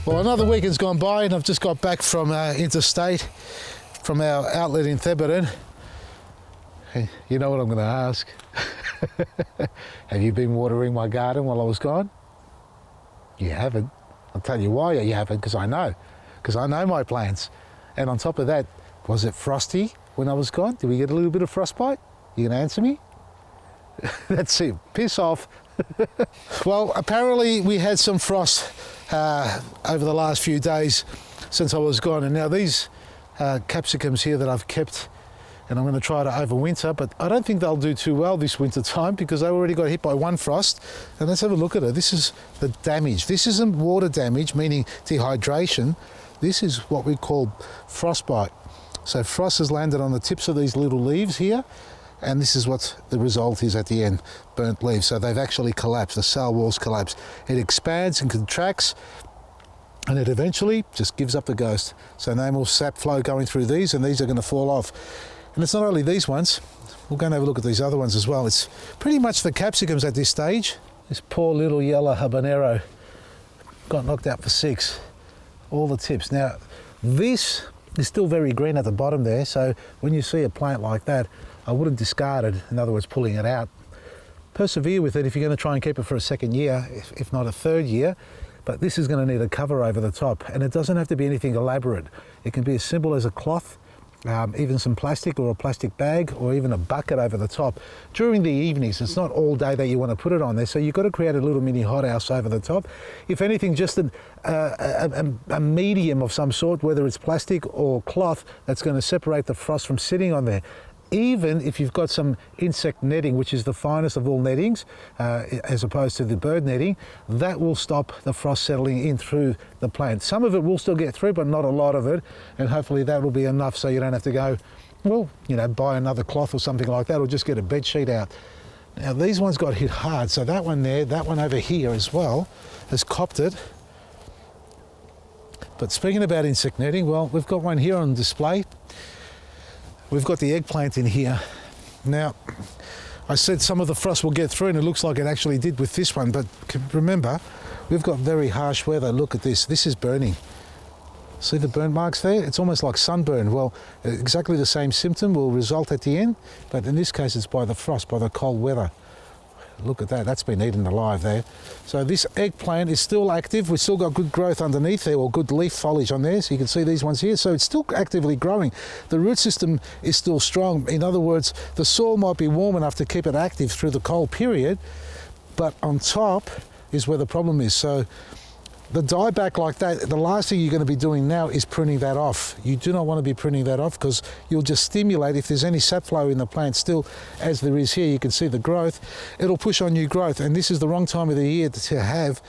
Well, another week has gone by and I've just got back from interstate, from our outlet in Theberton. Hey, you know what I'm going to ask? Have you been watering my garden while I was gone? You haven't. I'll tell you why you haven't, because I know my plants. And on top of that, was it frosty when I was gone? Did we get a little bit of frostbite? You gonna answer me? That's it, piss off. Well, apparently we had some frost over the last few days since I was gone, and now these capsicums here that I've kept, and I'm going to try to overwinter, but I don't think they'll do too well this winter time because they already got hit by one frost. And let's have a look at it. This is the damage. This isn't water damage, meaning dehydration. This is what we call frostbite. So frost has landed on the tips of these little leaves here, and this is what the result is at the end, burnt leaves. So they've actually collapsed, the cell walls collapse. It expands and contracts, and it eventually just gives up the ghost. So no more sap flow going through these, and these are going to fall off. And it's not only these ones, we're going to have a look at these other ones as well. It's pretty much the capsicums at this stage. This poor little yellow habanero got knocked out for 6, all the tips. Now, this is still very green at the bottom there, so when you see a plant like that, I wouldn't discard it, in other words, pulling it out. Persevere with it if you're going to try and keep it for a second year, if not a third year, but this is going to need a cover over the top, and it doesn't have to be anything elaborate. It can be as simple as a cloth, even some plastic or a plastic bag, or even a bucket over the top. During the evenings, it's not all day that you want to put it on there, so you've got to create a little mini hothouse over the top. If anything, just a medium of some sort, whether it's plastic or cloth, that's going to separate the frost from sitting on there. Even if you've got some insect netting, which is the finest of all nettings, as opposed to the bird netting, that will stop the frost settling in through the plant. Some of it will still get through, but not a lot of it, and hopefully that will be enough so you don't have to go, well, you know, buy another cloth or something like that, or just get a bed sheet out. Now these ones got hit hard, so that one there, that one over here as well, has copped it. But speaking about insect netting, well, we've got one here on display. We've got the eggplant in here. Now, I said some of the frost will get through, and it looks like it actually did with this one, but remember, we've got very harsh weather. Look at this. This is burning. See the burn marks there? It's almost like sunburn. Well, exactly the same symptom will result at the end, but in this case, it's by the frost, by the cold weather. Look at that, that's been eaten alive there. So this eggplant is still active. We've still got good growth underneath there, or good leaf foliage on there. So you can see these ones here. So it's still actively growing. The root system is still strong. In other words, the soil might be warm enough to keep it active through the cold period, but on top is where the problem is. So the dieback like that, the last thing you're going to be doing now is pruning that off. You do not want to be pruning that off, because you'll just stimulate, if there's any sap flow in the plant still, as there is here, you can see the growth, it'll push on new growth, and this is the wrong time of the year to have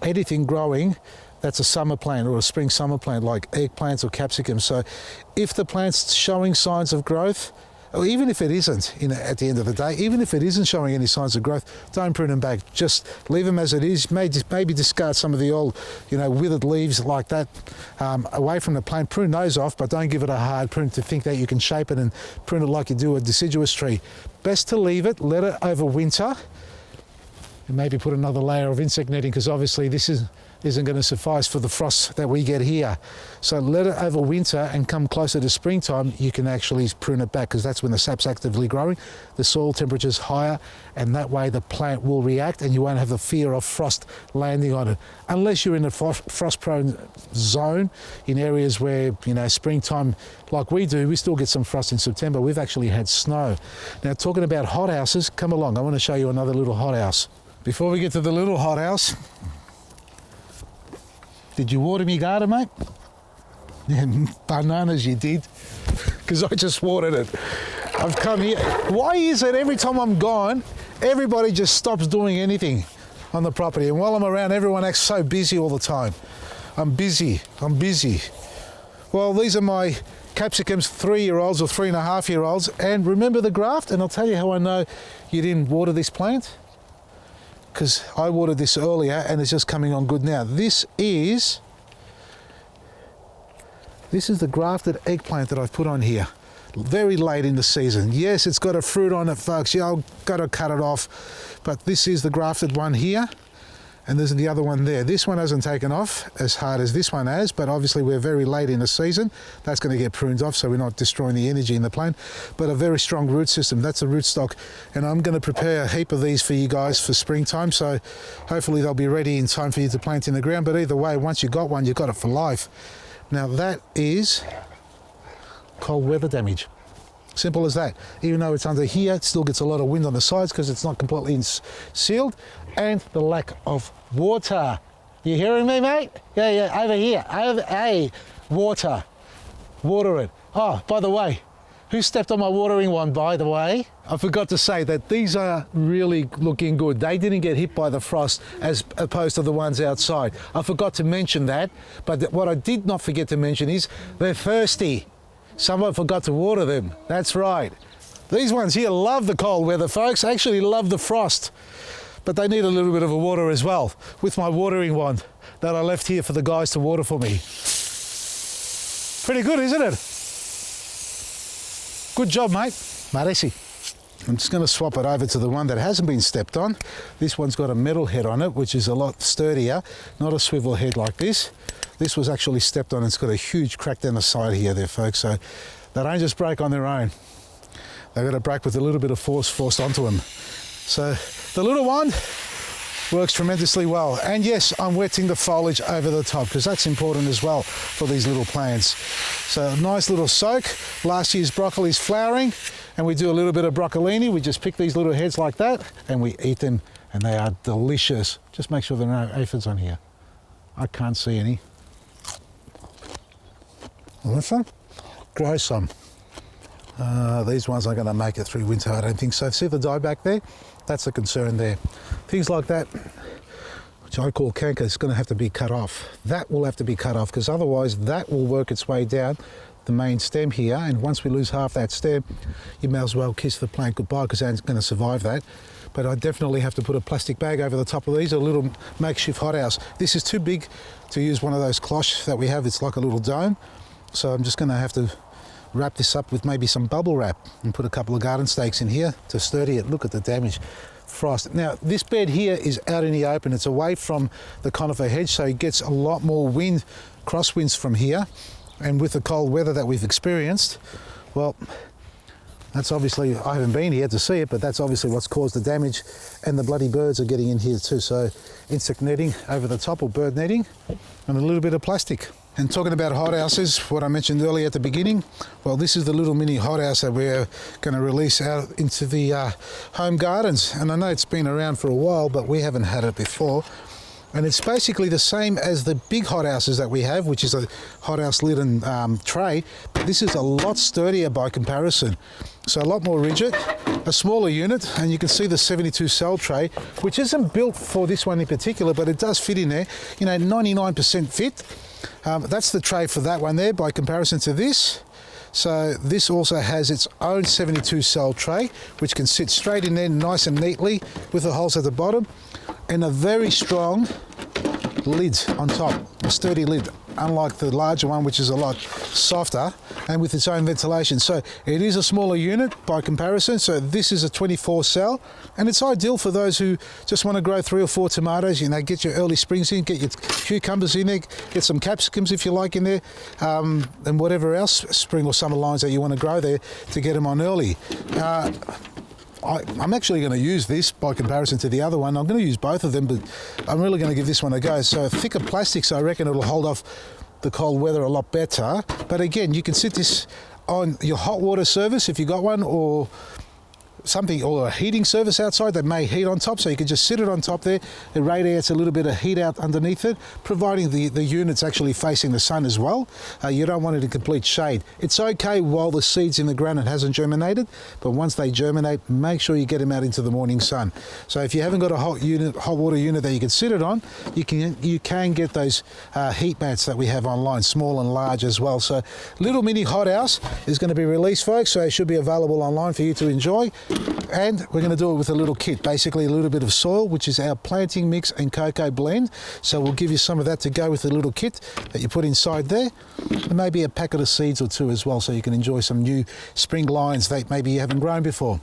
anything growing that's a summer plant or a spring summer plant like eggplants or capsicums. So if the plant's showing signs of growth, or even if it isn't, at the end of the day, even if it isn't showing any signs of growth, don't prune them back. Just leave them as it is. Maybe discard some of the old, withered leaves like that away from the plant. Prune those off, but don't give it a hard prune to think that you can shape it and prune it like you do a deciduous tree. Best to leave it, let it overwinter, and maybe put another layer of insect netting, because obviously this isn't going to suffice for the frost that we get here. So let it overwinter, and come closer to springtime, you can actually prune it back, because that's when the sap's actively growing, the soil temperature's higher, and that way the plant will react and you won't have the fear of frost landing on it. Unless you're in a frost-prone zone, in areas where, springtime, like we do, we still get some frost in September. We've actually had snow. Now, talking about hothouses, come along, I want to show you another little hothouse. Before we get to the little hothouse, did you water me garden, mate? Bananas you did, because I just watered it. I've come here. Why is it every time I'm gone, everybody just stops doing anything on the property? And while I'm around, everyone acts so busy all the time. I'm busy. Well, these are my capsicums, 3-year-olds or 3.5-year-olds. And remember the graft? And I'll tell you how I know you didn't water this plant. Because I watered this earlier and it's just coming on good now. This is the grafted eggplant that I've put on here. Very late in the season. Yes, it's got a fruit on it, folks. Yeah, I've got to cut it off. But this is the grafted one here. and there's the other one there. This one hasn't taken off as hard as this one has, but obviously we're very late in the season. That's going to get pruned off so we're not destroying the energy in the plant, but a very strong root system. That's a rootstock, and I'm going to prepare a heap of these for you guys for springtime, so hopefully they'll be ready in time for you to plant in the ground. But either way, once you've got one, you've got it for life. Now that is cold weather damage. Simple as that. Even though it's under here, it still gets a lot of wind on the sides because it's not completely sealed, and the lack of water. You hearing me, mate? Yeah, over here. Hey, water. Water it. Oh, by the way, who stepped on my watering wand, by the way? I forgot to say that these are really looking good. They didn't get hit by the frost as opposed to the ones outside. I forgot to mention that, but what I did not forget to mention is they're thirsty. Someone forgot to water them. That's right. These ones here love the cold weather, folks. Actually love the frost, but they need a little bit of a water as well with my watering wand that I left here for the guys to water for me. Pretty good, isn't it? Good job, mate. Maresi. I'm just going to swap it over to the one that hasn't been stepped on. This one's got a metal head on it, which is a lot sturdier, not a swivel head like this. This was actually stepped on. It's got a huge crack down the side here there, folks. So they don't just break on their own. They've got to break with a little bit of force forced onto them. So the little one works tremendously well. And yes, I'm wetting the foliage over the top because that's important as well for these little plants. So a nice little soak. Last year's broccoli's flowering, and we do a little bit of broccolini. We just pick these little heads like that and we eat them, and they are delicious. Just make sure there are no aphids on here. I can't see any. Listen, grow some. These ones aren't going to make it through winter, I don't think so. See the dieback there? That's a concern there. Things like that, which I call canker, is going to have to be cut off. That will have to be cut off because otherwise that will work its way down the main stem here, and once we lose half that stem, you may as well kiss the plant goodbye because it ain't going to survive that. But I definitely have to put a plastic bag over the top of these, a little makeshift hothouse. This is too big to use one of those cloches that we have. It's like a little dome. So I'm just going to have to wrap this up with maybe some bubble wrap and put a couple of garden stakes in here to sturdy it. Look at the damage. Frost. Now this bed here is out in the open. It's away from the conifer hedge, so it gets a lot more wind, crosswinds from here. And with the cold weather that we've experienced, well, that's obviously, I haven't been here to see it, but that's obviously what's caused the damage, and the bloody birds are getting in here too. So insect netting over the top, or bird netting, and a little bit of plastic. And talking about hothouses, what I mentioned earlier at the beginning, well, this is the little mini hothouse that we're going to release out into the home gardens. And I know it's been around for a while, but we haven't had it before. And it's basically the same as the big hothouses that we have, which is a hothouse lid and tray, but this is a lot sturdier by comparison. So a lot more rigid, a smaller unit, and you can see the 72 cell tray, which isn't built for this one in particular, but it does fit in there, 99% fit. That's the tray for that one there by comparison to this. So this also has its own 72 cell tray, which can sit straight in there nice and neatly with the holes at the bottom, and a very strong lid on top, a sturdy lid, unlike the larger one, which is a lot softer and with its own ventilation. So it is a smaller unit by comparison. So this is a 24 cell, and it's ideal for those who just want to grow 3 or 4 tomatoes, get your early springs in, get your cucumbers in there, get some capsicums if you like in there, and whatever else spring or summer lines that you want to grow there to get them on early. I'm actually going to use this by comparison to the other one. I'm going to use both of them, but I'm really going to give this one a go. So thicker plastic, so I reckon it'll hold off the cold weather a lot better. But again, you can sit this on your hot water service if you got one, or something, or a heating service outside that may heat on top, so you can just sit it on top there. It radiates a little bit of heat out underneath it, providing the unit's actually facing the sun as well. You don't want it in complete shade. It's okay while the seed's in the ground and hasn't germinated, but once they germinate, make sure you get them out into the morning sun. So if you haven't got a hot water unit that you can sit it on, you can get those heat mats that we have online, small and large as well. So little mini hothouse is going to be released, folks, so it should be available online for you to enjoy. And we're going to do it with a little kit, basically a little bit of soil, which is our planting mix and cocoa blend. So we'll give you some of that to go with the little kit that you put inside there, and maybe a packet of seeds or 2 as well, so you can enjoy some new spring lines that maybe you haven't grown before.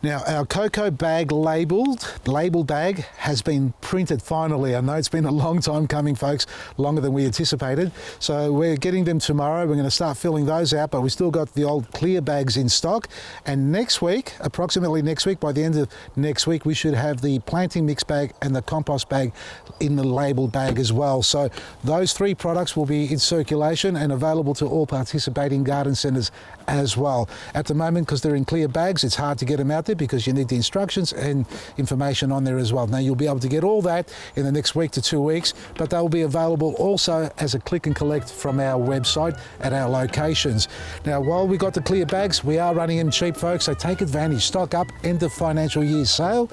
Now, our cocoa bag label bag has been printed finally. I know it's been a long time coming, folks, longer than we anticipated. So we're getting them tomorrow. We're going to start filling those out, but we still got the old clear bags in stock. And next week, approximately next week, by the end of next week, we should have the planting mix bag and the compost bag in the label bag as well. So those three products will be in circulation and available to all participating garden centres as well. At the moment, because they're in clear bags, it's hard to get them out there because you need the instructions and information on there as well. Now, you'll be able to get all that in the next week to 2 weeks, but they'll be available also as a click and collect from our website at our locations. Now, while we got the clear bags, we are running them cheap, folks, so take advantage. Stock up, end of financial year sale.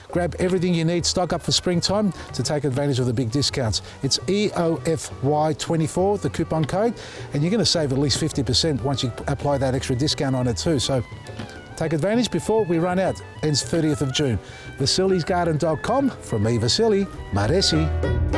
Grab everything you need, stock up for springtime to take advantage of the big discounts. It's EOFY24, the coupon code, and you're going to save at least 50% once you apply that extra discount on it too. So take advantage before we run out. Ends 30th of June. Vasili'sGarden.com. From me, Vasili, Maresi.